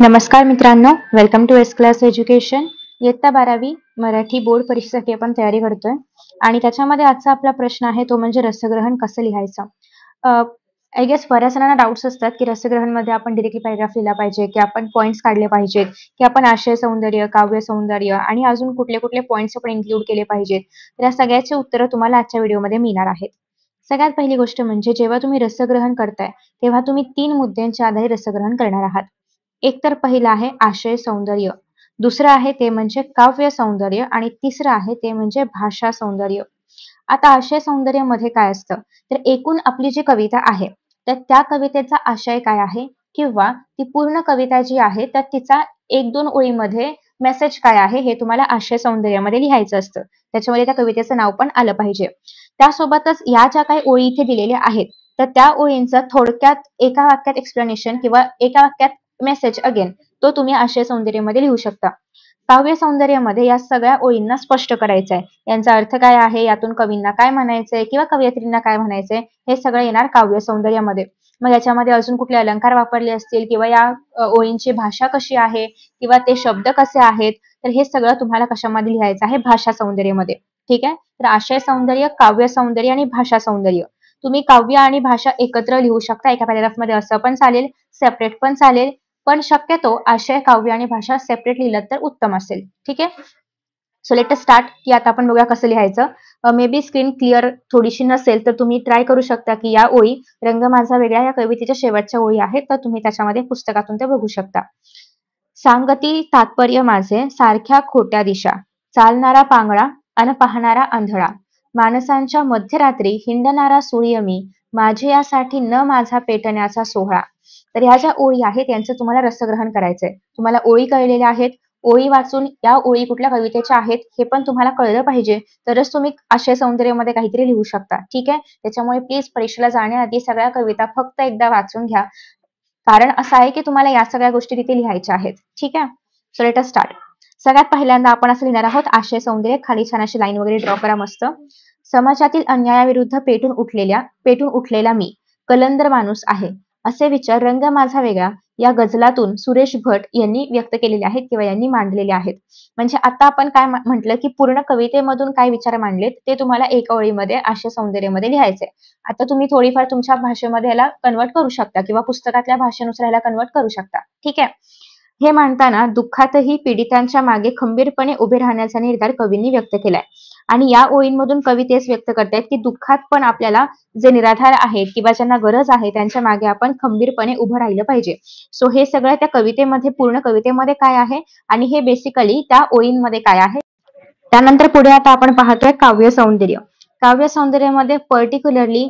नमस्कार मित्रांनो, welcome to S Class Education. इयत्ता 12वी मराठी बोर्ड परीक्षेसाठी आपण तयारी करतोय आणि त्याच्यामध्ये आजचा आपला प्रश्न आहे तो म्हणजे रसग्रहण कसं लिहायचं. आय गेस बऱ्याच जणांना डाऊट्स असतात की रसग्रहणमध्ये आपण डिरेक्टली पॅराग्राफ लिहिला पाहिजे की आपण पॉईंट्स काढले पाहिजेत की आपण आशय सौंदर्य, काव्य सौंदर्य आणि अजून कुठले कुठले पॉईंट्स आपण इन्क्लूड केले पाहिजेत. तर या सगळ्याची उत्तरं तुम्हाला आजच्या व्हिडिओमध्ये मिळणार आहेत. सगळ्यात पहिली गोष्ट म्हणजे जेव्हा तुम्ही रसग्रहण करताय तेव्हा तुम्ही 3 मुद्द्यांच्या आधारे रसग्रहण करणार आहात. एक तर पहिलं आहे आशय सौंदर्य, दुसरं आहे ते म्हणजे काव्य सौंदर्य आणि तिसरं आहे ते म्हणजे भाषा सौंदर्य. आता आशय सौंदर्यामध्ये काय असतं, तर एकूण आपली जी कविता आहे तर त्या कवितेचा आशय काय आहे किंवा ती पूर्ण कविता जी आहे तर तिचा 1-2 ओळीमध्ये मेसेज काय आहे हे तुम्हाला आशय सौंदर्यामध्ये लिहायचं असतं. त्याच्यामध्ये त्या कवितेचं नाव पण आलं पाहिजे. त्यासोबतच या ज्या काही ओळी इथे दिलेल्या आहेत तर त्या ओळींचं थोडक्यात एका वाक्यात एक्सप्लेनेशन किंवा एका वाक्यात मेसेज अगेन तो तुम्ही आशय सौंदर्यामध्ये लिहू शकता. काव्य सौंदर्यामध्ये या सगळ्या ओळींना स्पष्ट करायचं आहे. यांचा अर्थ काय आहे, यातून कवींना काय म्हणायचंय किंवा कवयित्रींना काय म्हणायचंय हे सगळं येणार काव्य सौंदर्यामध्ये. मग याच्यामध्ये अजून कुठले अलंकार वापरले असतील किंवा या ओळींची भाषा कशी आहे किंवा ते शब्द कसे आहेत तर हे सगळं तुम्हाला कशामध्ये लिहायचं आहे, भाषा सौंदर्यामध्ये. ठीक आहे. तर आशय सौंदर्य, काव्य सौंदर्य आणि भाषा सौंदर्य तुम्ही काव्य आणि भाषा एकत्र लिहू शकता एका पॅराग्राफमध्ये, असं पण चालेल, सेपरेट पण चालेल, पण शक्यतो आशय, काव्य आणि भाषा सेपरेट लिहिलं तर उत्तम असेल. ठीक आहे. सो लेट अस स्टार्ट की आता आपण बघूया कसं लिहायचं. मे बी स्क्रीन क्लिअर थोडीशी नसेल तर तुम्ही ट्राय करू शकता की या ओळी रंग माझा वेगळा या कवितेच्या शेवटच्या ओळी आहेत तर तुम्ही त्याच्यामध्ये पुस्तकातून ते बघू शकता. सांगती तात्पर्य माझे सारख्या खोट्या दिशा, चालणारा पांगळा अन पाहणारा आंधळा, माणसांच्या मध्यरात्री हिंडणारा सूर्य मी, माझे यासाठी न माझा पेटण्याचा सोहळा. तर ह्या ज्या ओळी आहेत यांचं तुम्हाला रसग्रहण करायचंय. तुम्हाला ओळी कळलेल्या आहेत, ओळी वाचून या ओळी कुठल्या कवितेच्या आहेत हे पण तुम्हाला कळलं पाहिजे, तरच तुम्ही आशय सौंदर्यामध्ये काहीतरी लिहू शकता. ठीक आहे. त्याच्यामुळे प्लीज परीक्षेला जाण्याआधी सगळ्या कविता फक्त एकदा वाचून घ्या, कारण असं आहे की तुम्हाला या सगळ्या गोष्टी तिथे लिहायच्या आहेत. ठीक आहे. So let us start. सगळ्यात पहिल्यांदा आपण असं लिहिणार आहोत आशय सौंदर्य. खाली छान अशी लाईन वगैरे ड्रॉ करा मस्त. समाजातील अन्यायाविरुद्ध पेटून उठलेला मी कलंदर माणूस आहे, असे विचार रंग माझा वेगळा या गझलातून सुरेश भट यांनी व्यक्त केलेले आहेत किंवा यांनी मांडलेले आहेत. म्हणजे आता आपण काय म्हटलं की पूर्ण कवितेमधून काय विचार मांडलेत ते तुम्हाला एका ओळीमध्ये आशय सौंदर्यामध्ये लिहायचे. आता तुम्ही थोडीफार तुमच्या भाषेमध्ये याला कन्वर्ट करू शकता किंवा पुस्तकातल्या भाषेनुसार याला कन्वर्ट करू शकता. ठीक आहे. हे मांडताना दुःखातही पीडितांच्या मागे खंबीरपणे उभे राहण्याचा निर्धार कवींनी व्यक्त केलाय. आणि या ओळींमधून कवी तेच व्यक्त करतायत की दुःखात पण आपल्याला जे निराधार आहेत किंवा ज्यांना गरज आहे त्यांच्या मागे आपण खंबीरपणे उभं राहिलं पाहिजे. सो हे सगळं त्या कवितेमध्ये, पूर्ण कवितेमध्ये काय आहे आणि हे बेसिकली त्या ओळींमध्ये काय आहे. त्यानंतर पुढे आता आपण पाहतोय काव्य सौंदर्य. काव्य सौंदर्यामध्ये पर्टिक्युलरली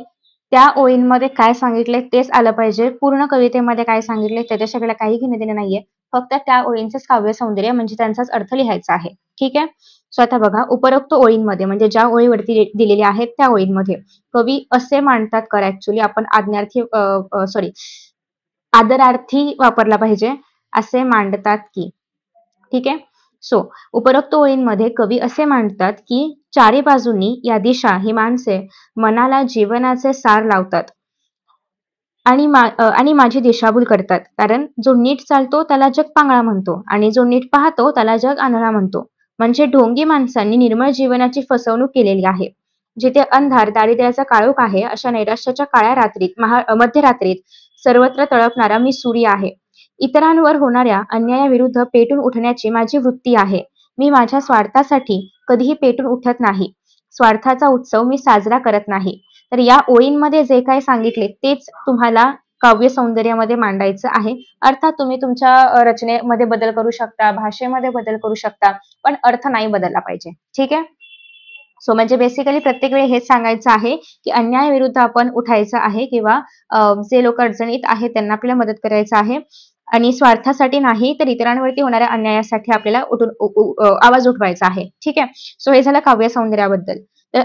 त्या ओळींमध्ये काय सांगितले तेच आलं पाहिजे. पूर्ण कवितेमध्ये काय सांगितले त्याच्याकडे काही घेणं देणं नाहीये. फक्त त्या ओळींचंच काव्य सौंदर्य म्हणजे त्यांचाच अर्थ लिहायचा आहे. ठीक आहे. सो आता बघा, उपरोक्त ओळींमध्ये म्हणजे ज्या ओळीवरती दिलेल्या आहेत त्या ओळींमध्ये कवी असे मांडतात. ऍक्च्युली आपण आज्ञार्थी आदरार्थी वापरला पाहिजे. असे मांडतात की. ठीक आहे. सो उपरोक्त ओळींमध्ये कवी असे मांडतात की चारी बाजूंनी या दिशा ही माणसे मनाला जीवनाचे सार लावतात आणि माझी दिशाभूल करतात. कारण जो नीट चालतो त्याला जग पांगळा म्हणतो आणि जो नीट पाहतो त्याला जग आंधळा म्हणतो. म्हणजे ढोंगी माणसांनी निर्मळ जीवनाची फसवणूक केलेली आहे. जिथे अंधार, दारिद्र्याचा काळोख आहे अशा नैराश्याच्या काळ्या रात्रीत, मध्यरात्रीत सर्वत्र तळपणारा मी सूर्य आहे. इतरांवर होणाऱ्या अन्यायाविरुद्ध पेटून उठण्याची माझी वृत्ती आहे. मी माझ्या स्वार्थासाठी कधीही पेटून उठत नाही. स्वार्थाचा उत्सव मी साजरा करत नाही. तर या ओळींमध्ये जे काही सांगितले तेच तुम्हाला काव्य सौंदर्यामध्ये मांडायचं आहे. अर्थात तुम्ही तुमच्या रचनेमध्ये बदल करू शकता, भाषेमध्ये बदल करू शकता, पण अर्थ नाही बदलला पाहिजे. ठीक आहे. सो म्हणजे बेसिकली प्रत्येक वेळी हेच सांगायचं आहे की अन्यायाविरुद्ध आपण उठायचं आहे किंवा जे लोक अडचणीत आहेत त्यांना आपल्याला मदत करायचं आहे आणि स्वार्थासाठी नाही तर इतरांवरती होणाऱ्या अन्यायासाठी आपल्याला आवाज उठवायचा आहे. ठीक आहे. सो हे झालं काव्य सौंदर्याबद्दल. तर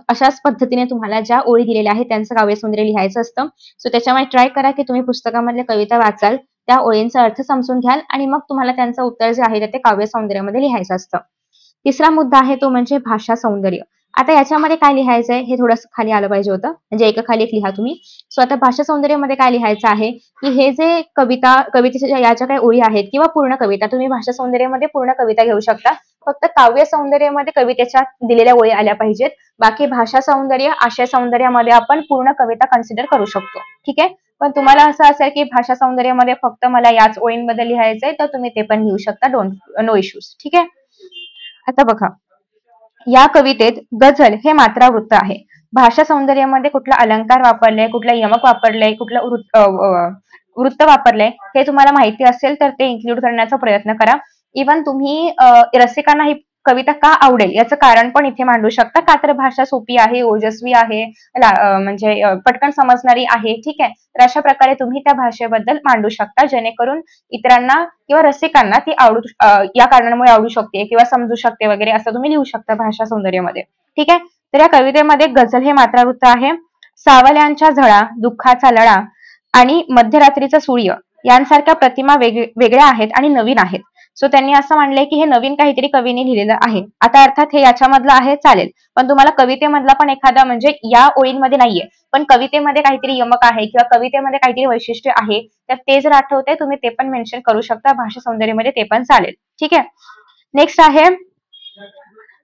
अशाच पद्धतीने तुम्हाला ज्या ओळी दिलेल्या आहेत त्यांचं काव्य सौंदर्य लिहायचं असतं. सो त्याच्यामुळे ट्राय करा की तुम्ही पुस्तकामधल्या कविता वाचाल, त्या ओळींचा अर्थ समजून घ्याल आणि मग तुम्हाला त्यांचं उत्तर जे आहे ते काव्य सौंदर्यामध्ये लिहायचं असतं. तिसरा मुद्दा आहे तो म्हणजे भाषा सौंदर्य. आता याच्यामध्ये काय लिहायचंय हे थोडंसं खाली आलं पाहिजे होतं, म्हणजे एका खाली एक लिहा तुम्ही. सो आता भाषा सौंदर्यामध्ये काय लिहायचं आहे, की हे जे कवितेच्या या ज्या काही ओळी आहेत किंवा पूर्ण कविता, तुम्ही भाषा सौंदर्यामध्ये पूर्ण कविता घेऊ शकता. फक्त काव्य सौंदर्यामध्ये कवितेच्या दिलेल्या ओळी आल्या पाहिजेत. बाकी भाषा सौंदर्य, आशय सौंदर्यामध्ये आपण पूर्ण कविता कन्सिडर करू शकतो. ठीक आहे. पण तुम्हाला असं असेल की भाषा सौंदर्यामध्ये फक्त मला याच ओळींबद्दल लिहायचंय, तर तुम्ही ते पण लिहू शकता. No issues. ठीक आहे. आता बघा, या कवितेत गझल हे मात्रा वृत्त आहे. भाषा सौंदर्यामध्ये कुठला अलंकार वापरलाय, कुठला यमक वापरलंय, कुठलं वृत्त वापरलंय, हे तुम्हाला माहिती असेल तर ते इन्क्लूड करण्याचा प्रयत्न करा. इव्हन तुम्ही रसिकांना ही कविता का आवडेल याचं कारण पण इथे मांडू शकता. का तर भाषा सोपी आहे, ओजस्वी आहे, म्हणजे पटकन समजणारी आहे. ठीक आहे. तर अशा प्रकारे तुम्ही त्या भाषेबद्दल मांडू शकता, जेणेकरून इतरांना किंवा रसिकांना ती या कारणामुळे आवडू शकते किंवा समजू शकते वगैरे, असं तुम्ही लिहू शकता भाषा सौंदर्यामध्ये. ठीक आहे. तर या कवितेमध्ये गझल हे मात्रावृत्त आहे. सावल्यांच्या झळा, दुःखाचा लळा आणि मध्यरात्रीचं सूर्य यांसारख्या प्रतिमा वेगळ्या आहेत आणि नवीन आहेत. सो त्यांनी असं मांडलंय की हे नवीन काहीतरी कवीने लिहिलेलं आहे. आता अर्थात हे याच्यामधलं आहे चालेल, पण तुम्हाला कवितेमधला पण एखादा, म्हणजे या ओळींमध्ये नाहीये, पण कवितेमध्ये काहीतरी यमक आहे किंवा कवितेमध्ये काहीतरी वैशिष्ट्य आहे, तर ते जर आठवतंय तुम्ही ते पण मेन्शन करू शकता भाषा सौंदर्यामध्ये, ते पण चालेल. ठीक आहे. नेक्स्ट आहे,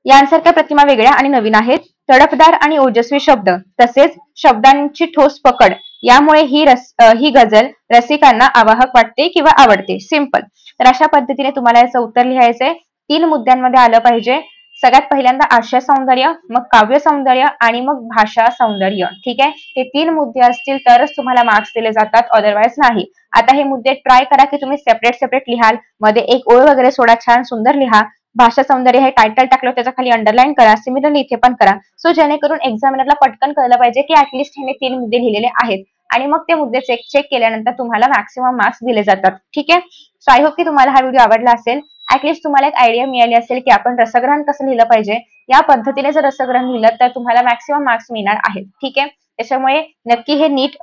यांसारख्या प्रतिमा वेगळ्या आणि नवीन आहेत. तडफदार आणि ओजस्वी शब्द तसेच शब्दांची ठोस पकड यामुळे ही गझल रसिकांना आवाहक वाटते किंवा आवडते. सिंपल. तर अशा पद्धतीने तुम्हाला याचं उत्तर लिहायचंय. 3 मुद्द्यांमध्ये आलं पाहिजे. सगळ्यात पहिल्यांदा आशय सौंदर्य, मग काव्य सौंदर्य आणि मग भाषा सौंदर्य. ठीक आहे. हे 3 मुद्दे असतील तरच तुम्हाला मार्क्स दिले जातात, अदरवाईज नाही. आता हे मुद्दे ट्राय करा की तुम्ही सेपरेट लिहाल, मध्ये एक ओळ वगैरे सोडा, छान सुंदर लिहा. भाषा सौंदर्य हे टायटल टाकलं, त्याच्या खाली अंडरलाईन करा. सिमिलरली इथे पण करा. सो जेणेकरून एक्झामिनरला पटकन कळलं पाहिजे की ऍटलिस्ट हे 3 मुद्दे लिहिलेले आहेत, आणि मग ते मुद्दे चेक केल्यानंतर तुम्हाला मॅक्सिमम मार्क्स दिले जातात. ठीक आहे. सो आय होप की तुम्हाला हा व्हिडिओ आवडला असेल. ऍटलिस्ट तुम्हाला एक आयडिया मिळाली असेल की आपण रसग्रहण कसं लिहिलं पाहिजे. या पद्धतीने जर रसग्रहण लिहिलं तर तुम्हाला मॅक्सिमम मार्क्स मिळणार आहेत. ठीक आहे. त्याच्यामुळे नक्की हे नीट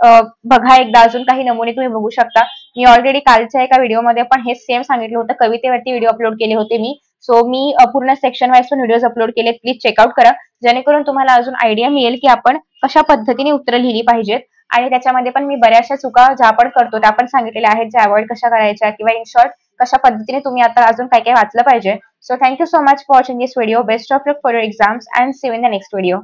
बघा एकदा. अजून काही नमुने तुम्ही बघू शकता. मी ऑलरेडी कालच्या एका व्हिडिओमध्ये पण हे सेम सांगितलं होतं. कवितेवरती व्हिडिओ अपलोड केले होते मी. सो मी पूर्ण सेक्शन वाईज पण व्हिडिओज अपलोड केलेत. प्लीज चेकआउट करा, जेणेकरून तुम्हाला अजून आयडिया मिळेल की आपण कशा पद्धतीने उत्तरं लिहिली पाहिजेत. आणि त्याच्यामध्ये पण मी बऱ्याचशा चुका ज्या आपण करतो त्या पण सांगितलेल्या आहेत, ज्या अवॉइड कशा करायच्या, किंवा इन शॉर्ट कशा पद्धतीने तुम्ही आता अजून काय काय वाचलं पाहिजे. So thank you so much for watching this video. Best of luck for your exams and see you in the next video.